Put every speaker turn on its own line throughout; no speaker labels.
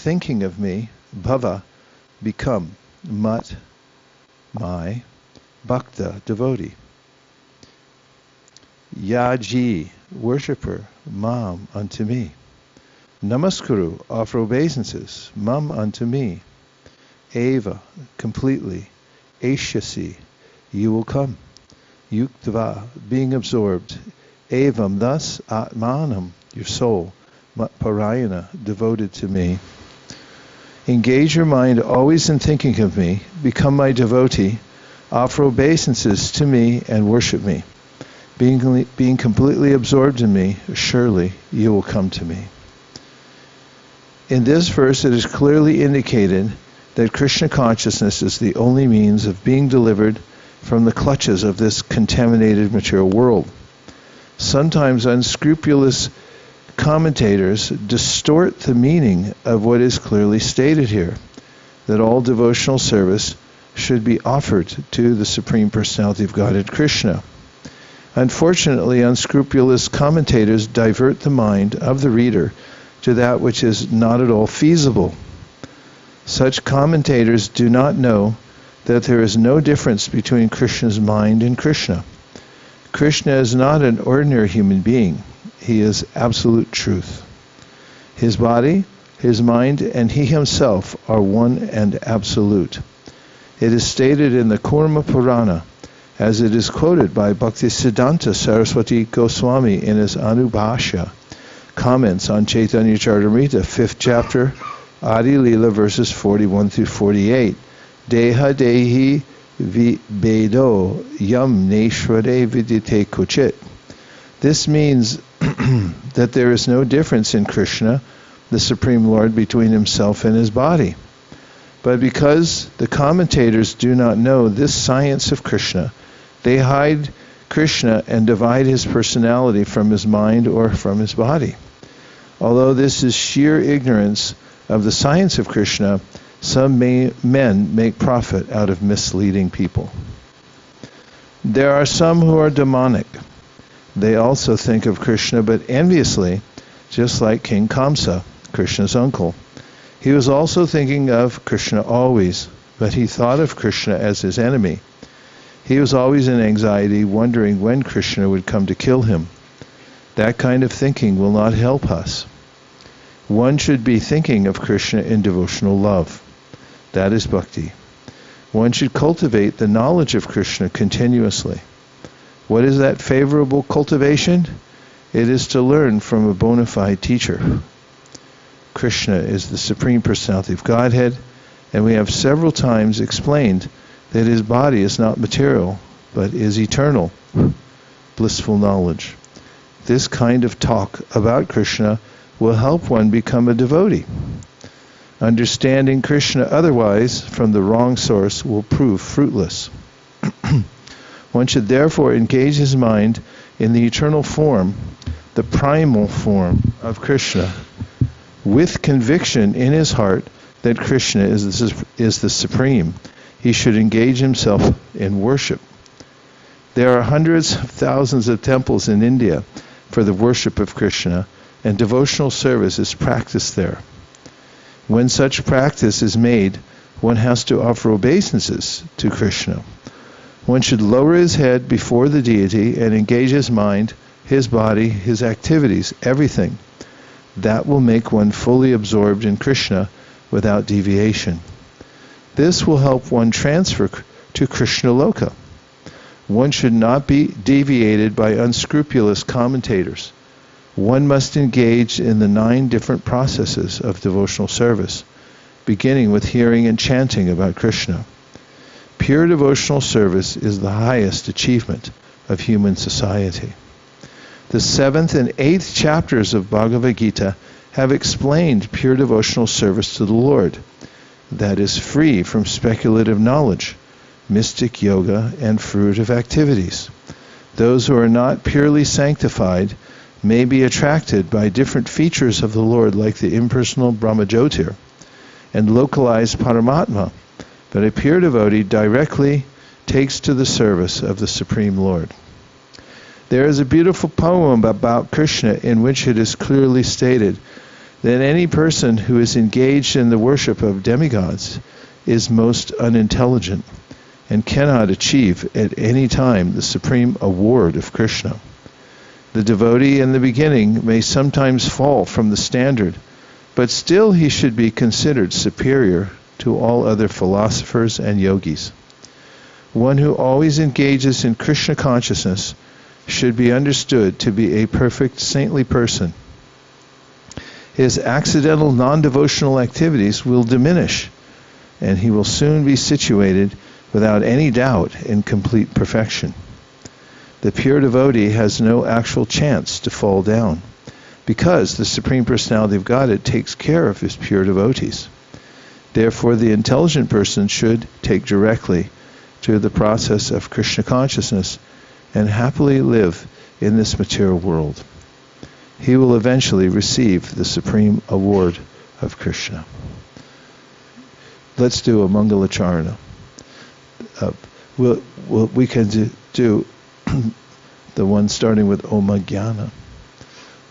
thinking of me, bhava, become, mat, my, bhakta, devotee. Yaji, worshipper, mam, unto me. Namaskuru, offer obeisances, mam, unto me. Eva, completely. Ashyasi, you will come. Yuktva, being absorbed. Evam, thus, atmanam, your soul. Matparayana, devoted to me. Engage your mind always in thinking of me, become my devotee, offer obeisances to me and worship me. Being completely absorbed in me, surely you will come to me. In this verse it is clearly indicated that Krishna consciousness is the only means of being delivered from the clutches of this contaminated material world. Sometimes unscrupulous commentators distort the meaning of what is clearly stated here, that all devotional service should be offered to the Supreme Personality of Godhead Krishna. Unfortunately, unscrupulous commentators divert the mind of the reader to that which is not at all feasible. Such commentators do not know that there is no difference between Krishna's mind and Krishna. Krishna is not an ordinary human being. He is absolute truth. His body, his mind, and he himself are one and absolute. It is stated in the Kurma Purana, as it is quoted by Bhaktisiddhanta Saraswati Goswami in his Anubhashya, comments on Chaitanya Charitamrita, 5th chapter, Adi Lila, verses 41 through 48. Deha dehi vedo yam neshvare vidite kuchit. This means that there is no difference in Krishna, the Supreme Lord, between himself and his body. But because the commentators do not know this science of Krishna, they hide Krishna and divide his personality from his mind or from his body. Although this is sheer ignorance of the science of Krishna, some men make profit out of misleading people. There are some who are demonic. They also think of Krishna, but enviously, just like King Kamsa, Krishna's uncle. He was also thinking of Krishna always, but he thought of Krishna as his enemy. He was always in anxiety, wondering when Krishna would come to kill him. That kind of thinking will not help us. One should be thinking of Krishna in devotional love. That is bhakti. One should cultivate the knowledge of Krishna continuously. What is that favorable cultivation? It is to learn from a bona fide teacher. Krishna is the Supreme Personality of Godhead, and we have several times explained that his body is not material, but is eternal, blissful knowledge. This kind of talk about Krishna will help one become a devotee. Understanding Krishna otherwise from the wrong source will prove fruitless. One should therefore engage his mind in the eternal form, the primal form of Krishna, with conviction in his heart that Krishna is the Supreme. He should engage himself in worship. There are hundreds of thousands of temples in India for the worship of Krishna, and devotional service is practiced there. When such practice is made, one has to offer obeisances to Krishna. One should lower his head before the deity and engage his mind, his body, his activities, everything. That will make one fully absorbed in Krishna without deviation. This will help one transfer to Krishna Loka. One should not be deviated by unscrupulous commentators. One must engage in the 9 different processes of devotional service, beginning with hearing and chanting about Krishna. Pure devotional service is the highest achievement of human society. The 7th and 8th chapters of Bhagavad Gita have explained pure devotional service to the Lord, that is free from speculative knowledge, mystic yoga, and fruitive activities. Those who are not purely sanctified may be attracted by different features of the Lord, like the impersonal Brahmajyotir and localized Paramatma, but a pure devotee directly takes to the service of the Supreme Lord. There is a beautiful poem about Krishna in which it is clearly stated that any person who is engaged in the worship of demigods is most unintelligent and cannot achieve at any time the supreme award of Krishna. The devotee in the beginning may sometimes fall from the standard, but still he should be considered superior to all other philosophers and yogis. One who always engages in Krishna consciousness should be understood to be a perfect saintly person. His accidental non-devotional activities will diminish, and he will soon be situated without any doubt in complete perfection. The pure devotee has no actual chance to fall down, because the Supreme Personality of Godhead takes care of his pure devotees. Therefore, the intelligent person should take directly to the process of Krishna consciousness and happily live in this material world. He will eventually receive the supreme award of Krishna. Let's do a Mangalacharana. We can do the one starting with Om Jnana.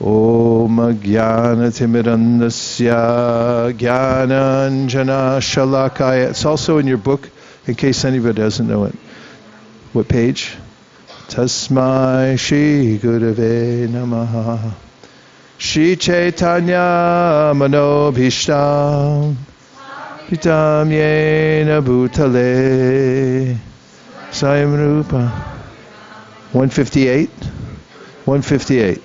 Om Jnana Timirandasya Jnananjana Shalakaya. It's also in your book, in case anybody doesn't know it. What page? Tasmai Shri Gurave Namaha. Shri Chaitanya Manobhishtam Pitam Yena Bhutale Sayam Rupa. 158? 158.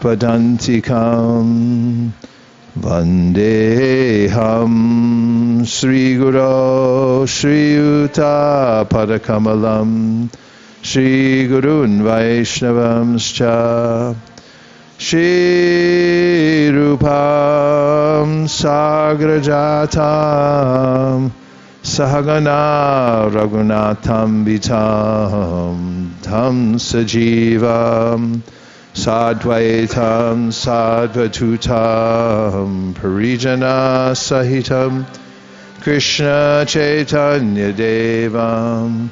Padantikam Vandeham Sri Guru Sri Yuta Padakamalam Shri Gurun Vaishnavamscha Shri Rupam Sagrajatam Sahagana Raghunatham Vitam Tham Sajivam Sadvaitam Sadvatutam Parijana Sahitam Krishna Chaitanya Devam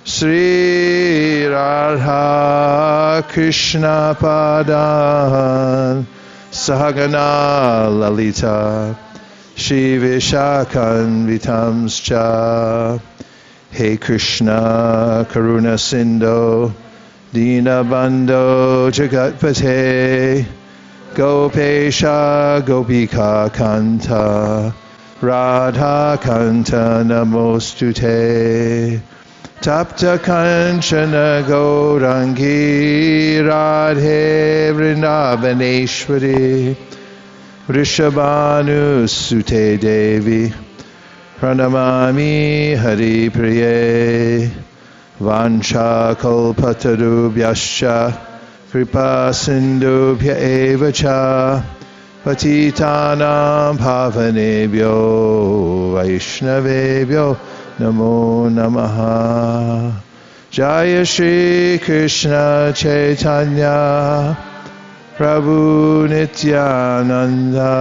Sri Radha Krishna Padan Sahagana Lalita Shri Vishakan Vitamscha. Hey Krishna Karuna Sindhu Dinabandho Jagatpate Gopesha Gopika Kanta Radha Kanta Namostute Tapta Kanchana Gaurangi Radhe Vrindavaneshwari Vrishabhanu Sute Devi Pranamami Hari Priye Vansha Kalpatarubhyascha Kripa Sindhubhya Evacha Patitanam Bhavanebhyo Vaishnavebhyo Namo Namaha. Jaya Shri Krishna Chaitanya Prabhu Nityananda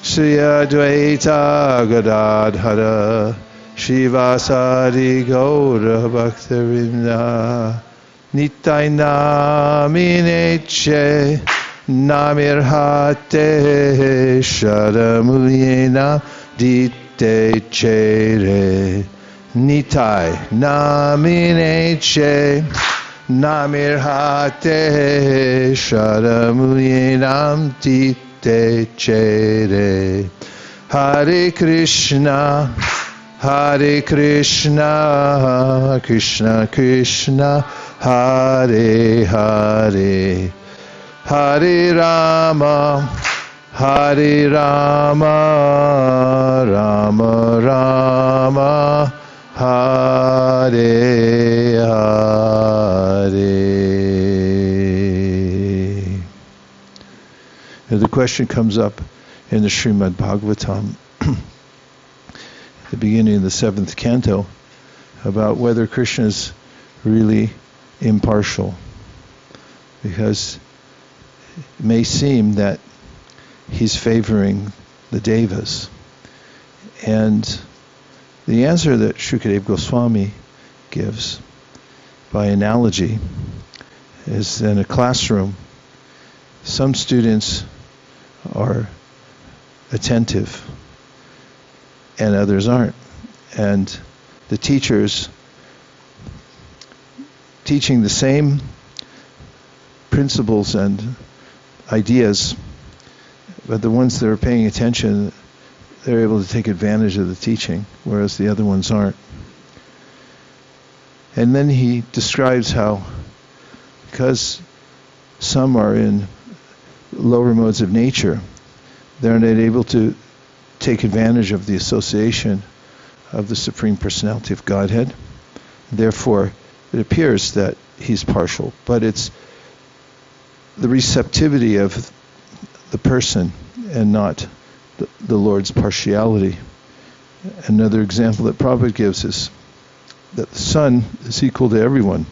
Shri Advaita Gadadhara Shivasari Gaura Bhaktavinda Nitai Namineche Namirhate Sharamuyena Dite Chere Nitai Namineche Namirhate Sharamuyenam Dite Chere. Hare Krishna Hare Krishna Krishna Krishna Hare Hare Hare Rama Hare Rama Rama Rama Hare Hare. The question comes up in the Srimad Bhagavatam at the beginning of the 7th canto about whether Krishna is really impartial, because it may seem that he's favoring the Devas. And the answer that Shukadeva Goswami gives by analogy is in a classroom. Some students are attentive and others aren't. And the teachers teaching the same principles and ideas, but the ones that are paying attention, they're able to take advantage of the teaching, whereas the other ones aren't. And then he describes how, because some are in lower modes of nature, they're not able to take advantage of the association of the Supreme Personality of Godhead. Therefore, it appears that he's partial, but it's the receptivity of the person and not the Lord's partiality. Another example that Prabhupada gives is that the sun is equal to everyone.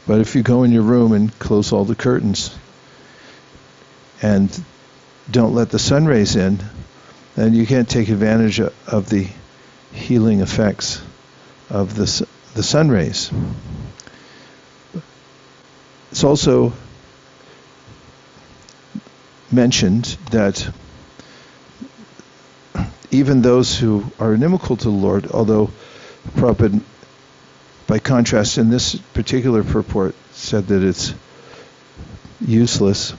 But if you go in your room and close all the curtains and don't let the sun rays in, then you can't take advantage of the healing effects of the sun rays. It's also mentioned that even those who are inimical to the Lord, although Prabhupada, by contrast, in this particular purport, said that it's useless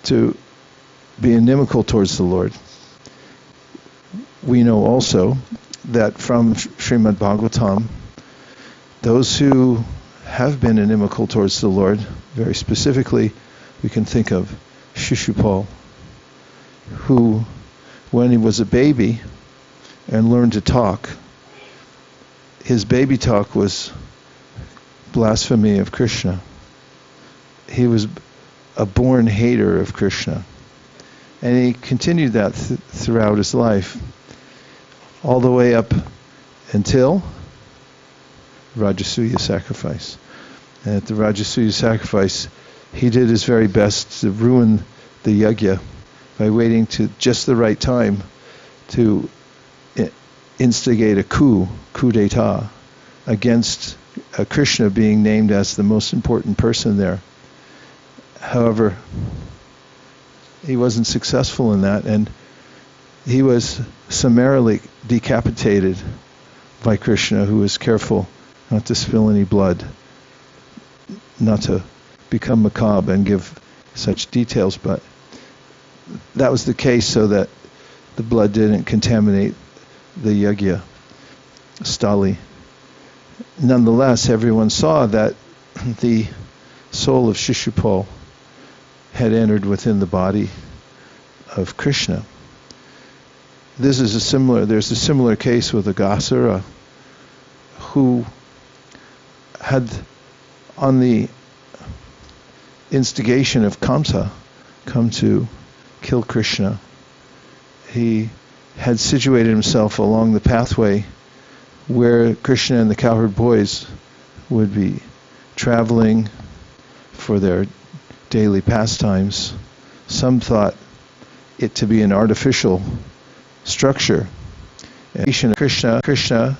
to be inimical towards the Lord. We know also that from Srimad Bhagavatam, those who have been inimical towards the Lord, very specifically, we can think of Shishupal, who, when he was a baby and learned to talk, his baby talk was blasphemy of Krishna. He was a born hater of Krishna. And he continued that throughout his life, all the way up until Rajasuya sacrifice. And at the Rajasuya sacrifice, he did his very best to ruin the yajna by waiting to just the right time to instigate a coup d'etat, against Krishna being named as the most important person there. However, he wasn't successful in that, and he was summarily decapitated by Krishna, who was careful not to spill any blood, not to become macabre and give such details, but that was the case so that the blood didn't contaminate the yajna stali. Nonetheless, everyone saw that the soul of Shishupal had entered within the body of Krishna. There's a similar case with Aghasura, who had, on the instigation of Kamsa, come to kill Krishna. He had situated himself along the pathway where Krishna and the cowherd boys would be traveling for their daily pastimes. Some thought it to be an artificial structure. And Krishna